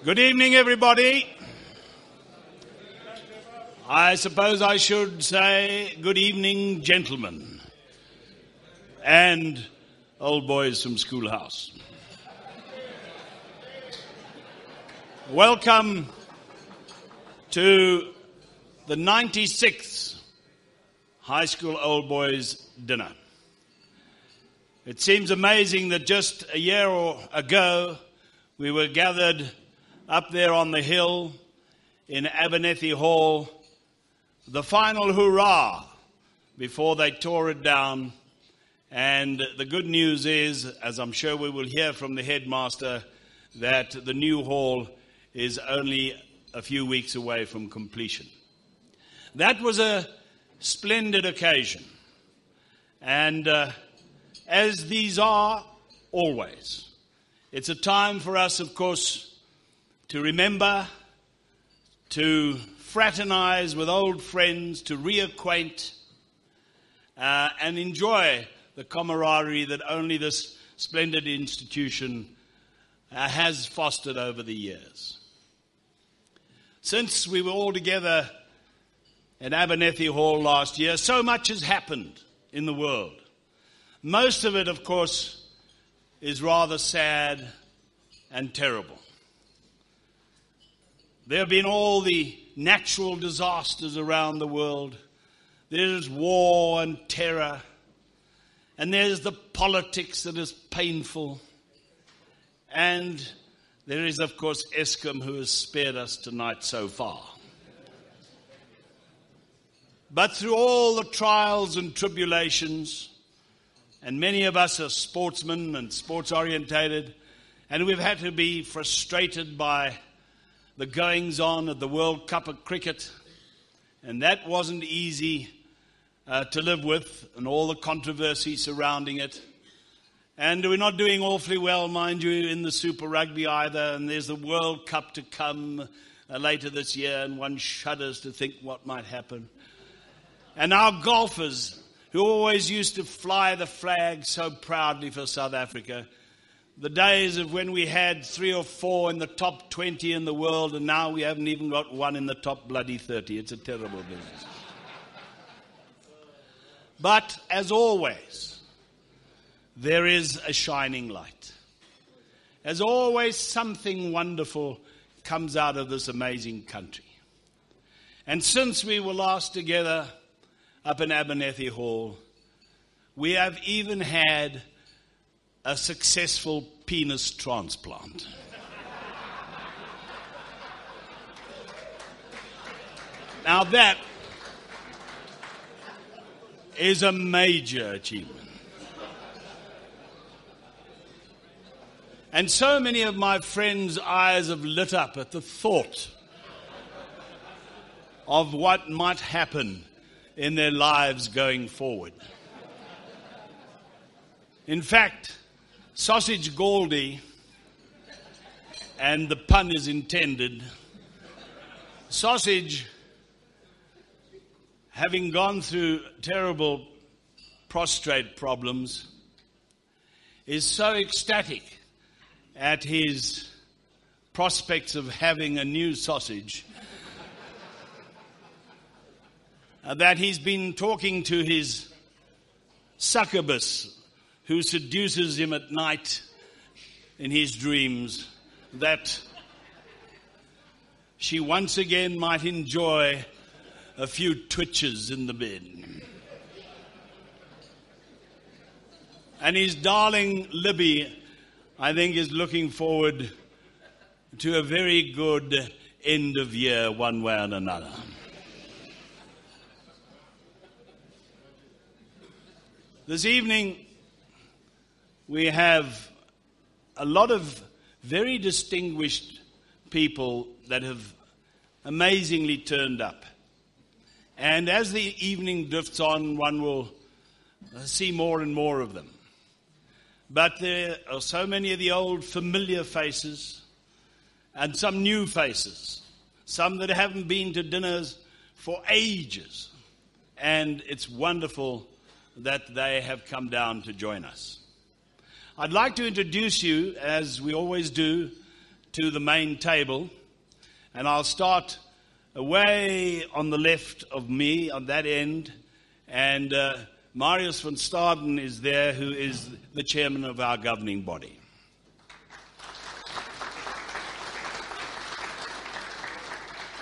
Good evening, everybody. I suppose I should say good evening, gentlemen, and old boys from Schoolhouse. Welcome to the 96th High School Old Boys Dinner. It seems amazing that just a year ago we were gathered up there on the hill in Abernethy Hall, the final hurrah before they tore it down. And the good news is, as I'm sure we will hear from the headmaster, that the new hall is only a few weeks away from completion. That was a splendid occasion. And as these are always, it's a time for us, of course, to remember, to fraternize with old friends, to reacquaint, and enjoy the camaraderie that only this splendid institution has fostered over the years. Since we were all together at Abernethy Hall last year, so much has happened in the world. Most of it, of course, is rather sad and terrible. There have been all the natural disasters around the world. There's war and terror. And there's the politics that is painful. And there is, of course, Eskom, who has spared us tonight so far. But through all the trials and tribulations, and many of us are sportsmen and sports-orientated, and we've had to be frustrated by the goings-on at the World Cup of Cricket, and that wasn't easy to live with, and all the controversy surrounding it. And we're not doing awfully well, mind you, in the Super Rugby either, and there's the World Cup to come later this year, and one shudders to think what might happen. And our golfers, who always used to fly the flag so proudly for South Africa, the days of when we had 3 or 4 in the top 20 in the world, and now we haven't even got one in the top bloody 30. It's a terrible business. But as always, there is a shining light. As always, something wonderful comes out of this amazing country. And since we were last together up in Abernethy Hall, we have even had a successful penis transplant. Now that is a major achievement. And so many of my friends' eyes have lit up at the thought of what might happen in their lives going forward. In fact, Sausage Goldie, and the pun is intended, Sausage, having gone through terrible prostrate problems, is so ecstatic at his prospects of having a new sausage that he's been talking to his succubus, who seduces him at night in his dreams, that she once again might enjoy a few twitches in the bed. And his darling Libby, I think, is looking forward to a very good end of year one way and another. This evening, we have a lot of very distinguished people that have amazingly turned up. And as the evening drifts on, one will see more and more of them. But there are so many of the old familiar faces and some new faces, some that haven't been to dinners for ages. And it's wonderful that they have come down to join us. I'd like to introduce you, as we always do, to the main table, and I'll start away on the left of me, on that end, and Marius van Staden is there, who is the chairman of our governing body.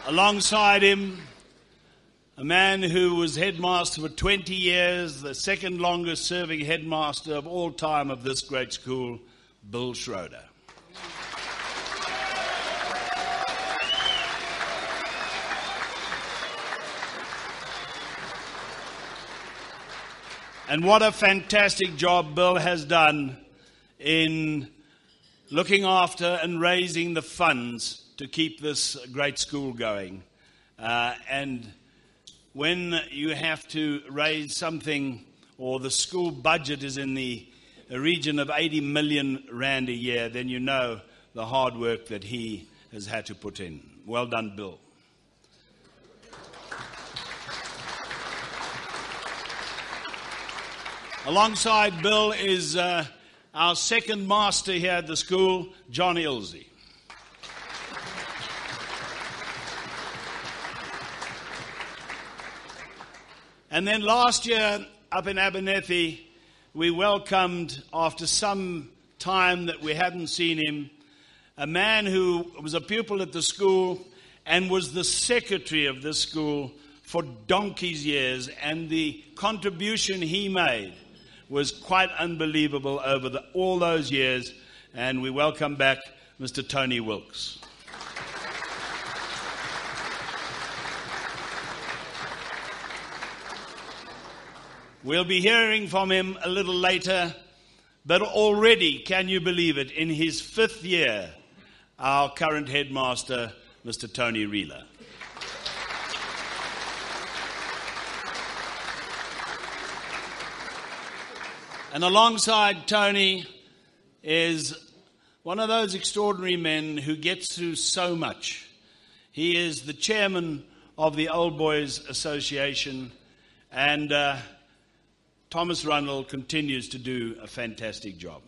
Alongside him, a man who was headmaster for 20 years, the second longest serving headmaster of all time of this great school, Bill Schroeder. And what a fantastic job Bill has done in looking after and raising the funds to keep this great school going. And when you have to raise something, or the school budget is in the region of 80 million rand a year, then you know the hard work that he has had to put in. Well done, Bill. Alongside Bill is our second master here at the school, John Ilsey. And then last year, up in Abernethy, we welcomed, after some time that we hadn't seen him, a man who was a pupil at the school and was the secretary of this school for donkey's years, and the contribution he made was quite unbelievable over all those years. And we welcome back Mr. Tony Wilkes. We'll be hearing from him a little later, but already, can you believe it, in his 5th year, our current headmaster, Mr. Tony Reeler. And alongside Tony is one of those extraordinary men who gets through so much. He is the chairman of the Old Boys Association, and Thomas Rundle continues to do a fantastic job.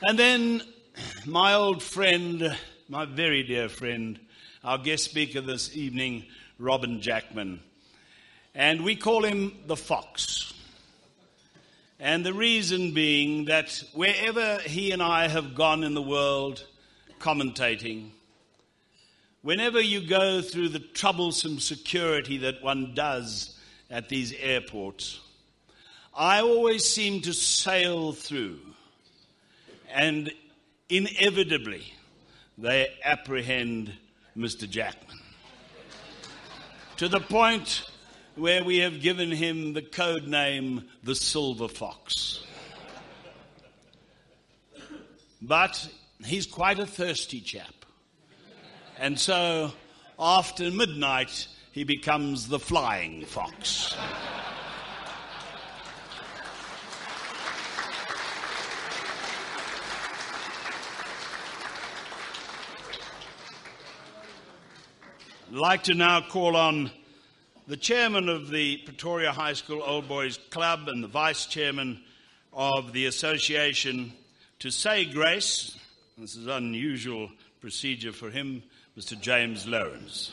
And then my old friend, my very dear friend, our guest speaker this evening, Robin Jackman. And we call him the Fox. And the reason being that wherever he and I have gone in the world commentating, whenever you go through the troublesome security that one does at these airports, I always seem to sail through. And inevitably, they apprehend Mr. Jackman, to the point where we have given him the code name, the Silver Fox. But he's quite a thirsty chap. And so, after midnight, he becomes the Flying Fox. I'd like to now call on the chairman of the Pretoria High School Old Boys Club and the vice chairman of the association to say grace. This is an unusual procedure for him, Mr. James Lawrence.